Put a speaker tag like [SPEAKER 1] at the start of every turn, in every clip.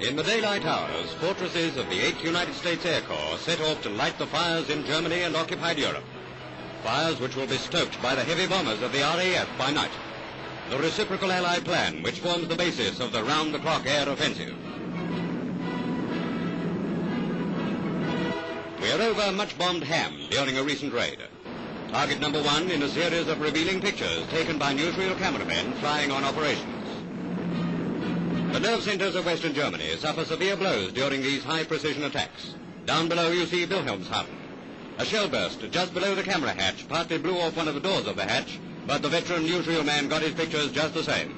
[SPEAKER 1] In the daylight hours, fortresses of the 8th United States Air Corps set off to light the fires in Germany and occupied Europe. Fires which will be stoked by the heavy bombers of the RAF by night. The reciprocal Allied plan which forms the basis of the round-the-clock air offensive. We are over much-bombed Hamm during a recent raid. Target number 1 in a series of revealing pictures taken by newsreel cameramen flying on operations. The nerve centers of Western Germany suffer severe blows during these high-precision attacks. Down below you see Wilhelmshaven. A shell burst just below the camera hatch partly blew off one of the doors of the hatch, but the veteran newsreel man got his pictures just the same.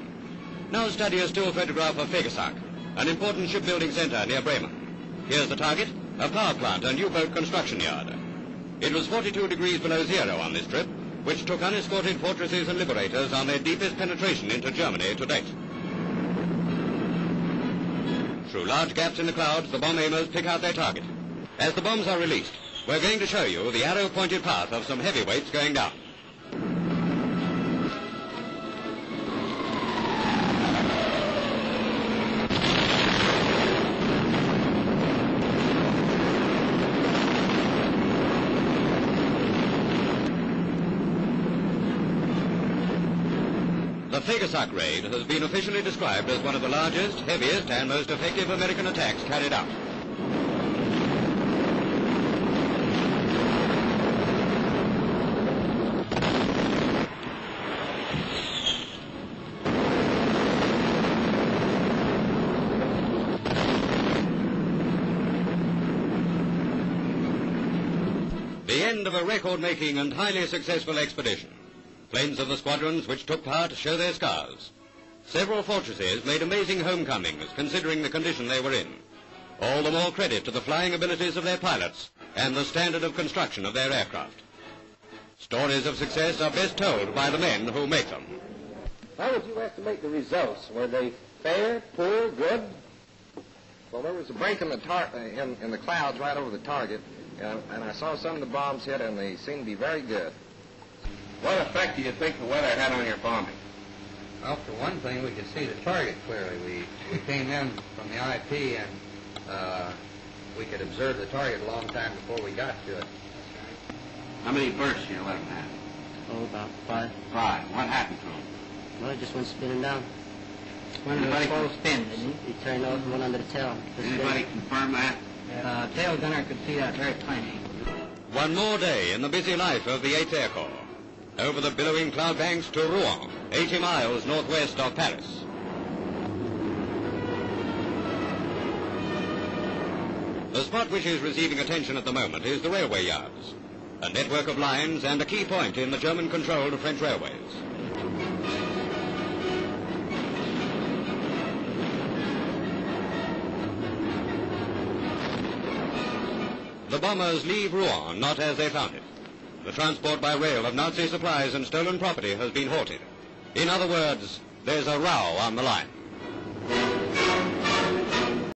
[SPEAKER 1] Now study a still photograph of Vegesack, an important shipbuilding center near Bremen. Here's the target, a power plant and U-boat construction yard. It was 42 degrees below zero on this trip, which took unescorted fortresses and liberators on their deepest penetration into Germany to date. Through large gaps in the clouds, the bomb aimers pick out their target. As the bombs are released, we're going to show you the arrow-pointed path of some heavyweights going down. The Vegesack raid has been officially described as one of the largest, heaviest, and most effective American attacks carried out. The end of a record-making and highly successful expedition. Planes of the squadrons which took part show their scars. Several fortresses made amazing homecomings considering the condition they were in. All the more credit to the flying abilities of their pilots and the standard of construction of their aircraft. Stories of success are best told by the men who make them.
[SPEAKER 2] How would you estimate the results? Were they fair, poor, good? Well, there was a break in the, in the clouds right over the target, and I saw some of the bombs hit, and they seemed to be very good.
[SPEAKER 3] What effect do you think the weather had on your bombing?
[SPEAKER 4] Well, for one thing, we could see the target clearly. We came in from the IP, and we could observe the target a long time before we got to it.
[SPEAKER 3] How many bursts did you let them have?
[SPEAKER 5] Oh, about 5.
[SPEAKER 3] 5. What happened to them?
[SPEAKER 5] Well, it just went spinning down. Went
[SPEAKER 3] Anybody
[SPEAKER 5] into a full spin, didn't he? He turned over and went under the tail.
[SPEAKER 3] Anybody confirm that?
[SPEAKER 5] Tail gunner could see that very plainly.
[SPEAKER 1] One more day in the busy life of the 8th Air Corps. Over the billowing cloud banks to Rouen, 80 miles northwest of Paris. The spot which is receiving attention at the moment is the railway yards, a network of lines and a key point in the German-controlled French railways. The bombers leave Rouen not as they found it. The transport by rail of Nazi supplies and stolen property has been halted. In other words, there's a row on the line.